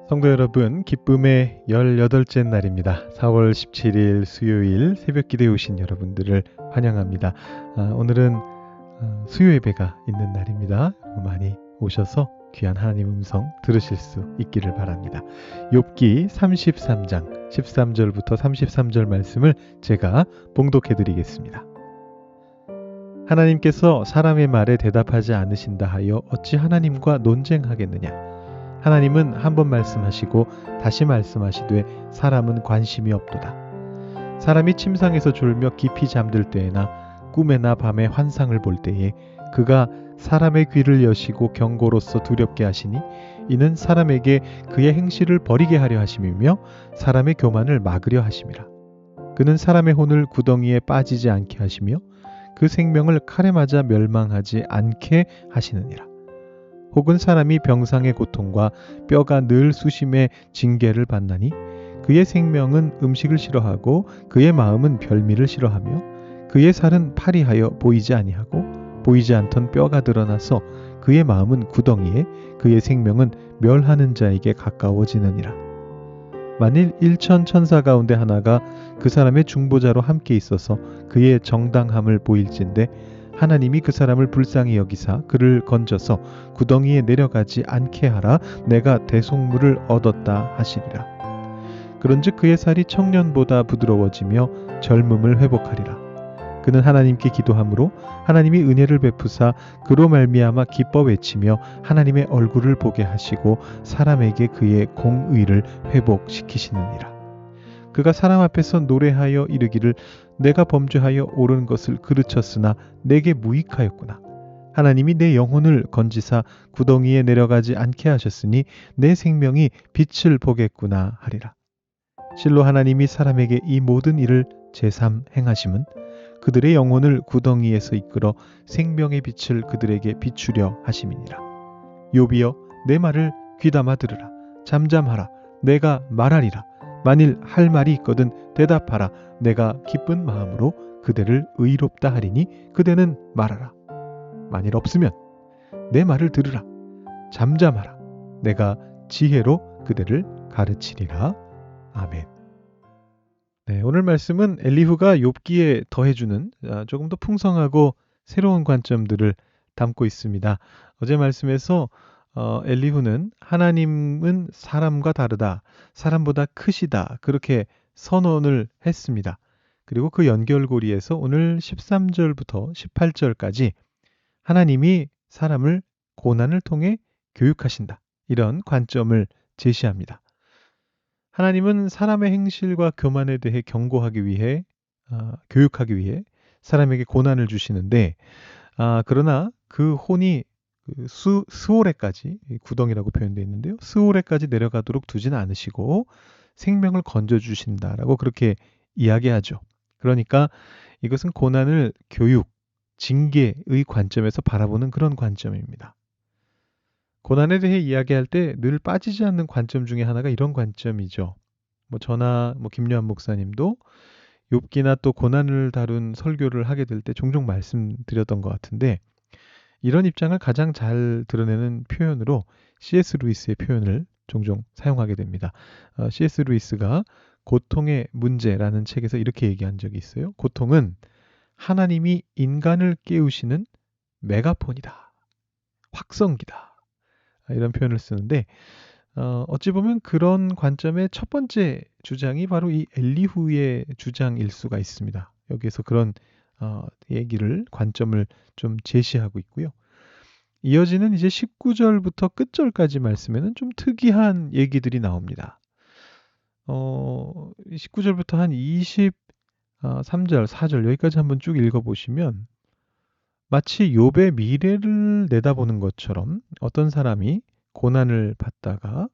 성도 여러분, 기쁨의 18째 날입니다. 4월 17일 수요일 새벽 기도에 오신 여러분들을 환영합니다. 오늘은 수요 예배가 있는 날입니다. 많이 오셔서 귀한 하나님 음성 들으실 수 있기를 바랍니다. 욥기 33장 13절부터 33절 말씀을 제가 봉독해 드리겠습니다. 하나님께서 사람의 말에 대답하지 않으신다 하여 어찌 하나님과 논쟁하겠느냐? 하나님은 한 번 말씀하시고 다시 말씀하시되 사람은 관심이 없도다. 사람이 침상에서 졸며 깊이 잠들 때에나 꿈에나 밤에 환상을 볼 때에 그가 사람의 귀를 여시고 경고로서 두렵게 하시니 이는 사람에게 그의 행실을 버리게 하려 하심이며 사람의 교만을 막으려 하심이라. 그는 사람의 혼을 구덩이에 빠지지 않게 하시며 그 생명을 칼에 맞아 멸망하지 않게 하시느니라. 혹은 사람이 병상의 고통과 뼈가 늘 수심의 징계를 받나니 그의 생명은 음식을 싫어하고 그의 마음은 별미를 싫어하며 그의 살은 파리하여 보이지 아니하고 보이지 않던 뼈가 드러나서 그의 마음은 구덩이에 그의 생명은 멸하는 자에게 가까워지느니라. 만일 1천 천사 가운데 하나가 그 사람의 중보자로 함께 있어서 그의 정당함을 보일진데 하나님이 그 사람을 불쌍히 여기사 그를 건져서 구덩이에 내려가지 않게 하라. 내가 대속물을 얻었다 하시리라. 그런즉 그의 살이 청년보다 부드러워지며 젊음을 회복하리라. 그는 하나님께 기도함으로 하나님이 은혜를 베푸사 그로 말미암아 기뻐 외치며 하나님의 얼굴을 보게 하시고 사람에게 그의 공의를 회복시키시느니라. 그가 사람 앞에서 노래하여 이르기를 내가 범죄하여 옳은 것을 그르쳤으나 내게 무익하였구나. 하나님이 내 영혼을 건지사 구덩이에 내려가지 않게 하셨으니 내 생명이 빛을 보겠구나 하리라. 실로 하나님이 사람에게 이 모든 일을 제삼 행하심은 그들의 영혼을 구덩이에서 이끌어 생명의 빛을 그들에게 비추려 하심이니라. 욥이여 내 말을 귀담아 들으라. 잠잠하라. 내가 말하리라. 만일 할 말이 있거든 대답하라. 내가 기쁜 마음으로 그대를 의롭다 하리니 그대는 말하라. 만일 없으면 내 말을 들으라. 잠잠하라. 내가 지혜로 그대를 가르치리라. 아멘. 네, 오늘 말씀은 엘리후가 욥기에 더해주는 조금 더 풍성하고 새로운 관점들을 담고 있습니다. 어제 말씀에서 엘리후는 하나님은 사람과 다르다, 사람보다 크시다 그렇게 선언을 했습니다. 그리고 그 연결고리에서 오늘 13절부터 18절까지 하나님이 사람을 고난을 통해 교육하신다. 이런 관점을 제시합니다. 하나님은 사람의 행실과 교만에 대해 경고하기 위해 교육하기 위해 사람에게 고난을 주시는데 그러나 그 혼이 스올에까지 구덩이라고 표현되어 있는데요. 스올에까지 내려가도록 두지는 않으시고 생명을 건져주신다라고 그렇게 이야기하죠. 그러니까 이것은 고난을 교육, 징계의 관점에서 바라보는 그런 관점입니다. 고난에 대해 이야기할 때 늘 빠지지 않는 관점 중에 하나가 이런 관점이죠. 저나 김요한 목사님도 욥기나 또 고난을 다룬 설교를 하게 될 때 종종 말씀드렸던 것 같은데 이런 입장을 가장 잘 드러내는 표현으로 C.S. 루이스의 표현을 종종 사용하게 됩니다. C.S. 루이스가 고통의 문제라는 책에서 이렇게 얘기한 적이 있어요. 고통은 하나님이 인간을 깨우시는 메가폰이다. 확성기다. 이런 표현을 쓰는데 어찌 보면 그런 관점의 첫 번째 주장이 바로 이 엘리후의 주장일 수가 있습니다. 여기에서 그런 얘기를 관점을 좀 제시하고 있고요. 이어지는 이제 19절부터 끝절까지 말씀에는 좀 특이한 얘기들이 나옵니다. 19절부터 한 23절, 4절 여기까지 한번 쭉 읽어보시면 마치 욥의 미래를 내다보는 것처럼 어떤 사람이 고난을 받다가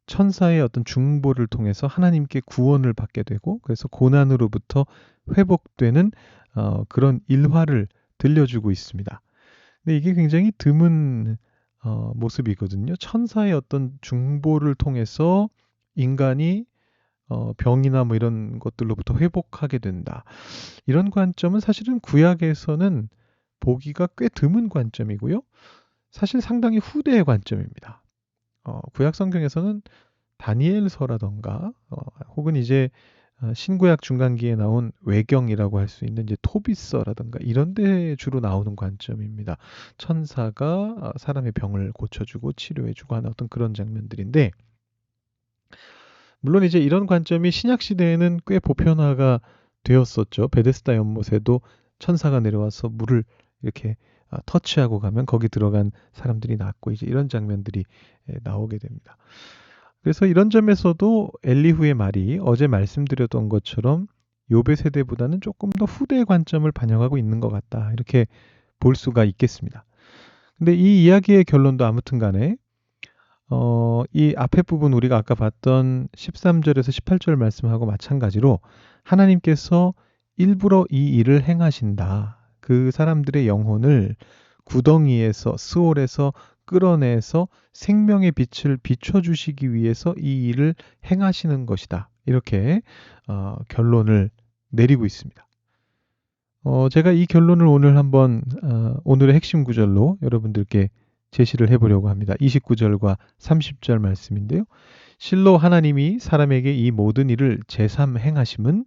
천사의 어떤 중보를 통해서 하나님께 구원을 받게 되고 그래서 고난으로부터 회복되는 그런 일화를 들려주고 있습니다. 근데 이게 굉장히 드문 모습이거든요. 천사의 어떤 중보를 통해서 인간이 병이나 이런 것들로부터 회복하게 된다. 이런 관점은 사실은 구약에서는 보기가 꽤 드문 관점이고요. 사실 상당히 후대의 관점입니다. 구약 성경에서는 다니엘서라던가 혹은 이제 신구약 중간기에 나온 외경이라고 할 수 있는 이제 토비서라든가 이런 데 주로 나오는 관점입니다. 천사가 사람의 병을 고쳐주고 치료해주고 하는 어떤 그런 장면들인데, 물론 이제 이런 관점이 신약 시대에는 꽤 보편화가 되었었죠. 베데스다 연못에도 천사가 내려와서 물을 이렇게 터치하고 가면 거기 들어간 사람들이 낫고 이제 이런 장면들이 나오게 됩니다. 그래서 이런 점에서도 엘리후의 말이 어제 말씀드렸던 것처럼 요배 세대보다는 조금 더 후대의 관점을 반영하고 있는 것 같다. 이렇게 볼 수가 있겠습니다. 근데 이 이야기의 결론도 아무튼 간에 이 앞에 부분 우리가 아까 봤던 13절에서 18절 말씀하고 마찬가지로 하나님께서 일부러 이 일을 행하신다. 그 사람들의 영혼을 구덩이에서 스올에서 끌어내서 생명의 빛을 비춰주시기 위해서 이 일을 행하시는 것이다. 이렇게 결론을 내리고 있습니다. 제가 이 결론을 오늘 한번 오늘의 핵심 구절로 여러분들께 제시를 해보려고 합니다. 29절과 30절 말씀인데요. 실로 하나님이 사람에게 이 모든 일을 제삼 행하심은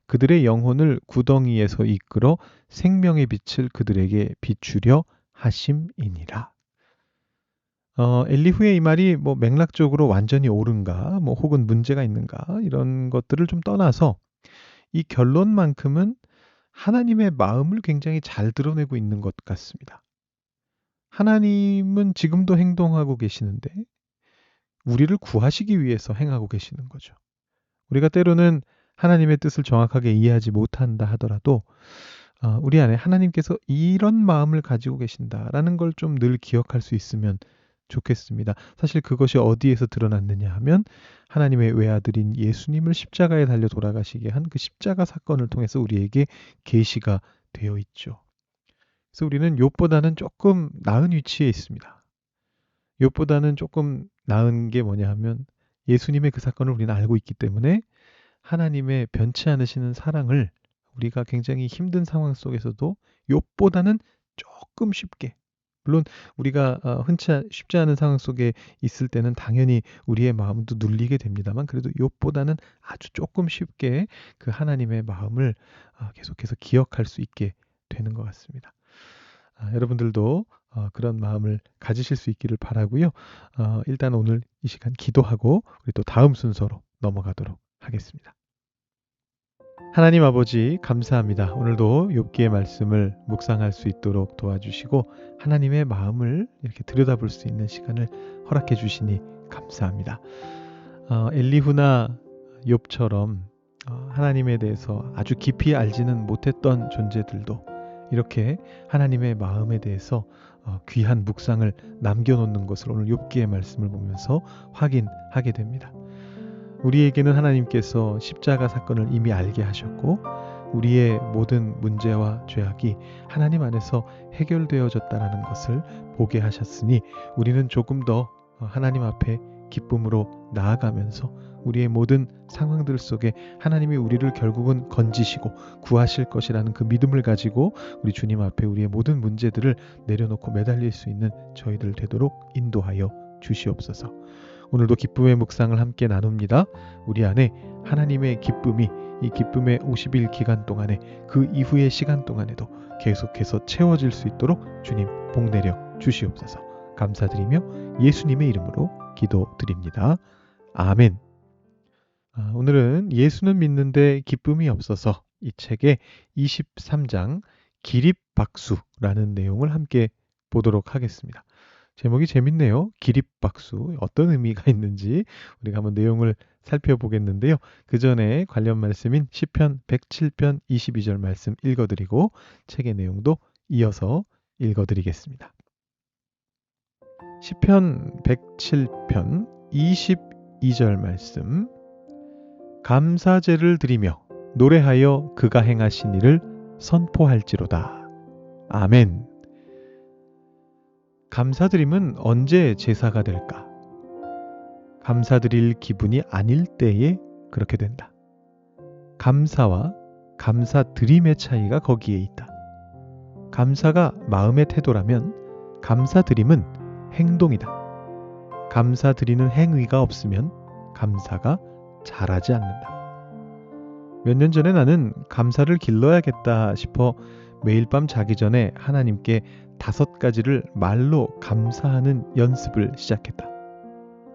그들의 영혼을 구덩이에서 이끌어 생명의 빛을 그들에게 비추려 하심이니라. 엘리후의 이 말이 뭐 맥락적으로 완전히 옳은가, 뭐 혹은 문제가 있는가 이런 것들을 좀 떠나서 이 결론만큼은 하나님의 마음을 굉장히 잘 드러내고 있는 것 같습니다. 하나님은 지금도 행동하고 계시는데 우리를 구하시기 위해서 행하고 계시는 거죠. 우리가 때로는 하나님의 뜻을 정확하게 이해하지 못한다 하더라도 우리 안에 하나님께서 이런 마음을 가지고 계신다라는 걸 좀 늘 기억할 수 있으면 좋겠습니다. 사실 그것이 어디에서 드러났느냐 하면 하나님의 외아들인 예수님을 십자가에 달려 돌아가시게 한 그 십자가 사건을 통해서 우리에게 계시가 되어 있죠. 그래서 우리는 욥보다는 조금 나은 위치에 있습니다. 욥보다는 조금 나은 게 뭐냐 하면 예수님의 그 사건을 우리는 알고 있기 때문에 하나님의 변치 않으시는 사랑을 우리가 굉장히 힘든 상황 속에서도 욥보다는 조금 쉽게, 물론 우리가 흔치 쉽지 않은 상황 속에 있을 때는 당연히 우리의 마음도 눌리게 됩니다만 그래도 욥보다는 아주 조금 쉽게 그 하나님의 마음을 계속해서 기억할 수 있게 되는 것 같습니다. 여러분들도 그런 마음을 가지실 수 있기를 바라고요. 일단 오늘 이 시간 기도하고 우리 또 다음 순서로 넘어가도록 하겠습니다. 하나님 아버지 감사합니다. 오늘도 욥기의 말씀을 묵상할 수 있도록 도와주시고 하나님의 마음을 이렇게 들여다볼 수 있는 시간을 허락해 주시니 감사합니다. 엘리후나 욥처럼 하나님에 대해서 아주 깊이 알지는 못했던 존재들도 이렇게 하나님의 마음에 대해서 귀한 묵상을 남겨놓는 것을 오늘 욥기의 말씀을 보면서 확인하게 됩니다. 우리에게는 하나님께서 십자가 사건을 이미 알게 하셨고 우리의 모든 문제와 죄악이 하나님 안에서 해결되어졌다는 것을 보게 하셨으니 우리는 조금 더 하나님 앞에 기쁨으로 나아가면서 우리의 모든 상황들 속에 하나님이 우리를 결국은 건지시고 구하실 것이라는 그 믿음을 가지고 우리 주님 앞에 우리의 모든 문제들을 내려놓고 매달릴 수 있는 저희들 되도록 인도하여 주시옵소서. 오늘도 기쁨의 묵상을 함께 나눕니다. 우리 안에 하나님의 기쁨이 이 기쁨의 50일 기간 동안에 그 이후의 시간 동안에도 계속해서 채워질 수 있도록 주님 복 내려 주시옵소서. 감사드리며 예수님의 이름으로 기도드립니다. 아멘. 오늘은 예수는 믿는데 기쁨이 없어서 이 책의 23장 기립박수라는 내용을 함께 보도록 하겠습니다. 제목이 재밌네요. 기립박수. 어떤 의미가 있는지 우리가 한번 내용을 살펴보겠는데요. 그 전에 관련 말씀인 시편 107편 22절 말씀 읽어드리고 책의 내용도 이어서 읽어드리겠습니다. 시편 107편 22절 말씀. 감사제를 드리며 노래하여 그가 행하신 일을 선포할지로다. 아멘. 감사드림은 언제 제사가 될까? 감사드릴 기분이 아닐 때에 그렇게 된다. 감사와 감사드림의 차이가 거기에 있다. 감사가 마음의 태도라면 감사드림은 행동이다. 감사드리는 행위가 없으면 감사가 자라지 않는다. 몇 년 전에 나는 감사를 길러야겠다 싶어 매일 밤 자기 전에 하나님께 5가지를 말로 감사하는 연습을 시작했다.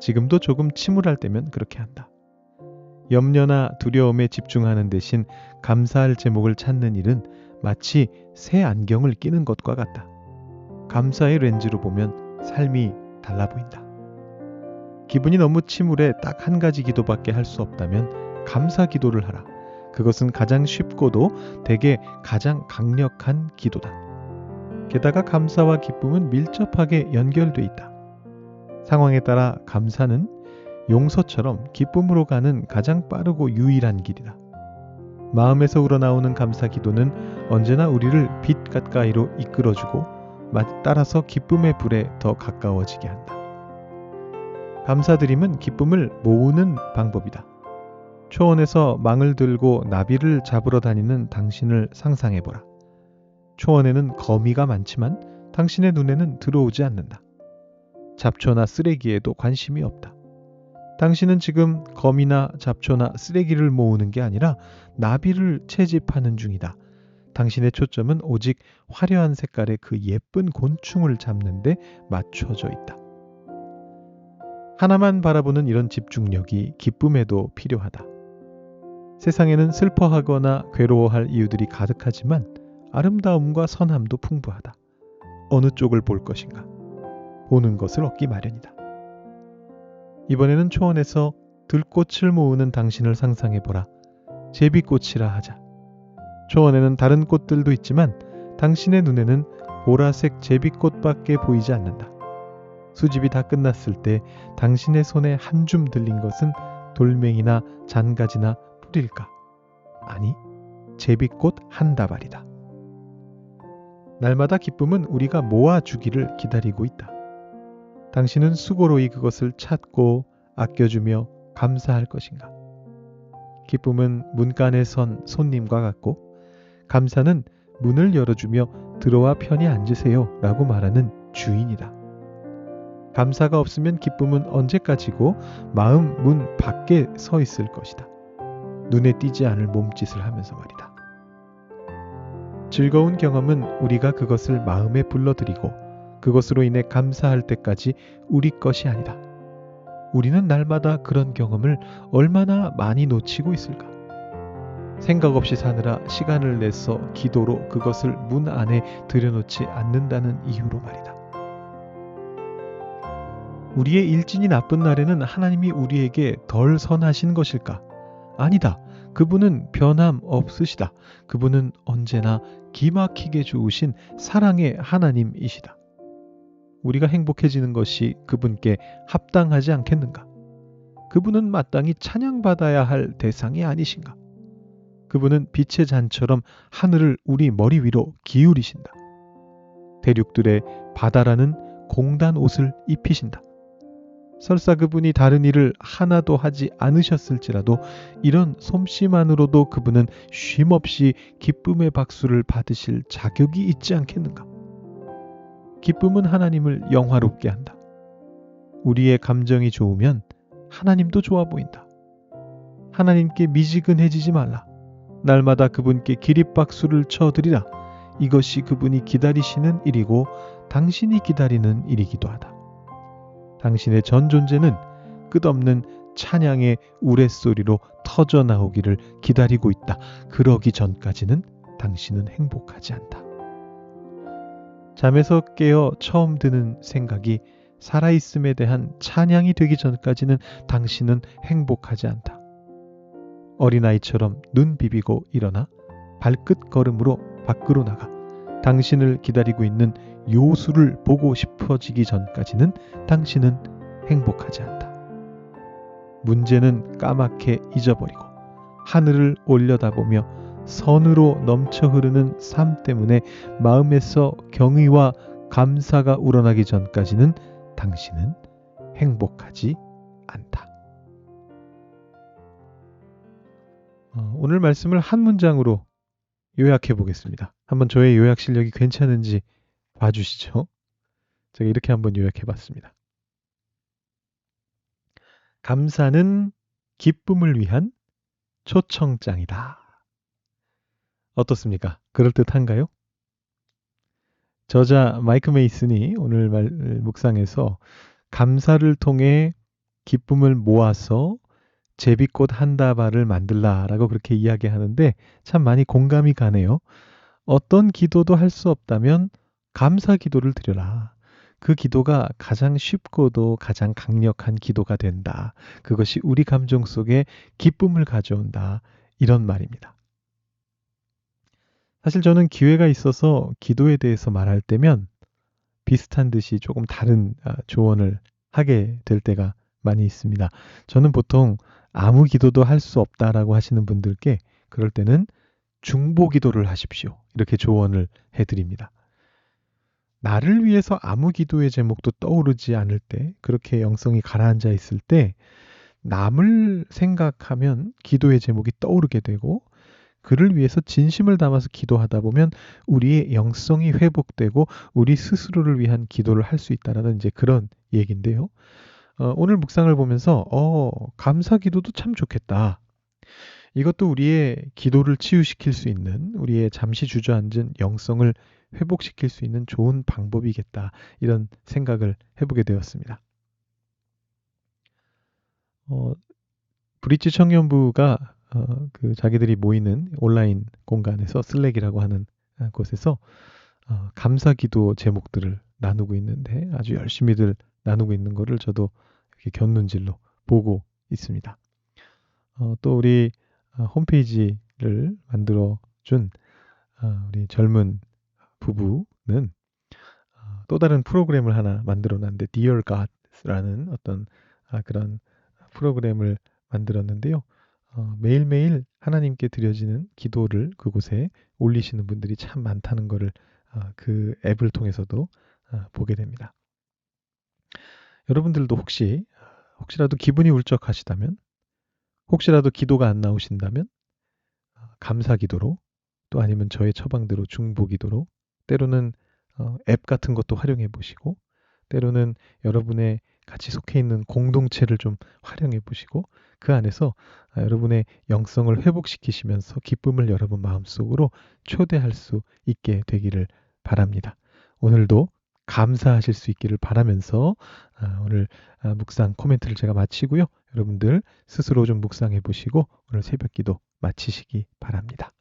지금도 조금 침울할 때면 그렇게 한다. 염려나 두려움에 집중하는 대신 감사할 제목을 찾는 일은 마치 새 안경을 끼는 것과 같다. 감사의 렌즈로 보면 삶이 달라 보인다. 기분이 너무 침울해 딱 한 가지 기도밖에 할 수 없다면 감사 기도를 하라. 그것은 가장 쉽고도 대개 가장 강력한 기도다. 게다가 감사와 기쁨은 밀접하게 연결돼 있다. 상황에 따라 감사는 용서처럼 기쁨으로 가는 가장 빠르고 유일한 길이다. 마음에서 우러나오는 감사 기도는 언제나 우리를 빛 가까이로 이끌어주고 따라서 기쁨의 불에 더 가까워지게 한다. 감사드림은 기쁨을 모으는 방법이다. 초원에서 망을 들고 나비를 잡으러 다니는 당신을 상상해보라. 초원에는 거미가 많지만 당신의 눈에는 들어오지 않는다. 잡초나 쓰레기에도 관심이 없다. 당신은 지금 거미나 잡초나 쓰레기를 모으는 게 아니라 나비를 채집하는 중이다. 당신의 초점은 오직 화려한 색깔의 그 예쁜 곤충을 잡는 데 맞춰져 있다. 하나만 바라보는 이런 집중력이 기쁨에도 필요하다. 세상에는 슬퍼하거나 괴로워할 이유들이 가득하지만 아름다움과 선함도 풍부하다. 어느 쪽을 볼 것인가? 보는 것을 얻기 마련이다. 이번에는 초원에서 들꽃을 모으는 당신을 상상해보라. 제비꽃이라 하자. 초원에는 다른 꽃들도 있지만 당신의 눈에는 보라색 제비꽃밖에 보이지 않는다. 수집이 다 끝났을 때 당신의 손에 한 줌 들린 것은 돌멩이나 잔가지나 뿌릴까? 아니, 제비꽃 한 다발이다. 날마다 기쁨은 우리가 모아주기를 기다리고 있다. 당신은 수고로이 그것을 찾고 아껴주며 감사할 것인가? 기쁨은 문간에 선 손님과 같고 감사는 문을 열어주며 들어와 편히 앉으세요 라고 말하는 주인이다. 감사가 없으면 기쁨은 언제까지고 마음 문 밖에 서 있을 것이다. 눈에 띄지 않을 몸짓을 하면서 말이다. 즐거운 경험은 우리가 그것을 마음에 불러들이고 그것으로 인해 감사할 때까지 우리 것이 아니다. 우리는 날마다 그런 경험을 얼마나 많이 놓치고 있을까? 생각 없이 사느라 시간을 내서 기도로 그것을 문 안에 들여놓지 않는다는 이유로 말이다. 우리의 일진이 나쁜 날에는 하나님이 우리에게 덜 선하신 것일까? 아니다. 그분은 변함 없으시다. 그분은 언제나 기막히게 좋으신 사랑의 하나님이시다. 우리가 행복해지는 것이 그분께 합당하지 않겠는가? 그분은 마땅히 찬양받아야 할 대상이 아니신가? 그분은 빛의 잔처럼 하늘을 우리 머리 위로 기울이신다. 대륙들의 바다라는 공단 옷을 입히신다. 설사 그분이 다른 일을 하나도 하지 않으셨을지라도 이런 솜씨만으로도 그분은 쉼없이 기쁨의 박수를 받으실 자격이 있지 않겠는가? 기쁨은 하나님을 영화롭게 한다. 우리의 감정이 좋으면 하나님도 좋아 보인다. 하나님께 미지근해지지 말라. 날마다 그분께 기립박수를 쳐드리라. 이것이 그분이 기다리시는 일이고 당신이 기다리는 일이기도 하다. 당신의 전 존재는 끝없는 찬양의 우레소리로 터져나오기를 기다리고 있다. 그러기 전까지는 당신은 행복하지 않다. 잠에서 깨어 처음 드는 생각이 살아있음에 대한 찬양이 되기 전까지는 당신은 행복하지 않다. 어린아이처럼 눈 비비고 일어나 발끝 걸음으로 밖으로 나가 당신을 기다리고 있는 요수를 보고 싶어지기 전까지는 당신은 행복하지 않다. 문제는 까맣게 잊어버리고 하늘을 올려다보며 선으로 넘쳐 흐르는 삶 때문에 마음에서 경의와 감사가 우러나기 전까지는 당신은 행복하지 않다. 오늘 말씀을 한 문장으로 요약해 보겠습니다. 한번 저의 요약 실력이 괜찮은지 봐주시죠. 제가 이렇게 한번 요약해 봤습니다. 감사는 기쁨을 위한 초청장이다. 어떻습니까? 그럴듯한가요? 저자 마이크 메이슨이 오늘 묵상에서 감사를 통해 기쁨을 모아서 제비꽃 한 다발을 만들라라고 그렇게 이야기하는데 참 많이 공감이 가네요. 어떤 기도도 할 수 없다면 감사 기도를 드려라. 그 기도가 가장 쉽고도 가장 강력한 기도가 된다. 그것이 우리 감정 속에 기쁨을 가져온다. 이런 말입니다. 사실 저는 기회가 있어서 기도에 대해서 말할 때면 비슷한 듯이 조금 다른 조언을 하게 될 때가 많이 있습니다. 저는 보통 아무 기도도 할 수 없다라고 하시는 분들께 그럴 때는 중보 기도를 하십시오. 이렇게 조언을 해드립니다. 나를 위해서 아무 기도의 제목도 떠오르지 않을 때, 그렇게 영성이 가라앉아 있을 때 남을 생각하면 기도의 제목이 떠오르게 되고 그를 위해서 진심을 담아서 기도하다 보면 우리의 영성이 회복되고 우리 스스로를 위한 기도를 할 수 있다라는 이제 그런 얘기인데요. 오늘 묵상을 보면서 감사 기도도 참 좋겠다. 이것도 우리의 기도를 치유시킬 수 있는, 우리의 잠시 주저앉은 영성을 회복시킬 수 있는 좋은 방법이겠다. 이런 생각을 해보게 되었습니다. 브릿지 청년부가 그 자기들이 모이는 온라인 공간에서 슬랙이라고 하는 곳에서 감사 기도 제목들을 나누고 있는데 아주 열심히들 나누고 있는 거를 저도 이렇게 곁눈질로 보고 있습니다. 또 우리 홈페이지를 만들어 준 우리 젊은 부부는 또 다른 프로그램을 하나 만들어 놨는데 Dear God라는 어떤 그런 프로그램을 만들었는데요. 매일매일 하나님께 드려지는 기도를 그곳에 올리시는 분들이 참 많다는 것을 그 앱을 통해서도 보게 됩니다. 여러분들도 혹시라도 기분이 울적하시다면, 혹시라도 기도가 안 나오신다면 감사 기도로, 또 아니면 저의 처방대로 중보 기도로, 때로는 앱 같은 것도 활용해 보시고, 때로는 여러분의 같이 속해 있는 공동체를 좀 활용해 보시고 그 안에서 여러분의 영성을 회복시키시면서 기쁨을 여러분 마음속으로 초대할 수 있게 되기를 바랍니다. 오늘도 감사하실 수 있기를 바라면서 오늘 묵상 코멘트를 제가 마치고요. 여러분들 스스로 좀 묵상해 보시고 오늘 새벽 기도 마치시기 바랍니다.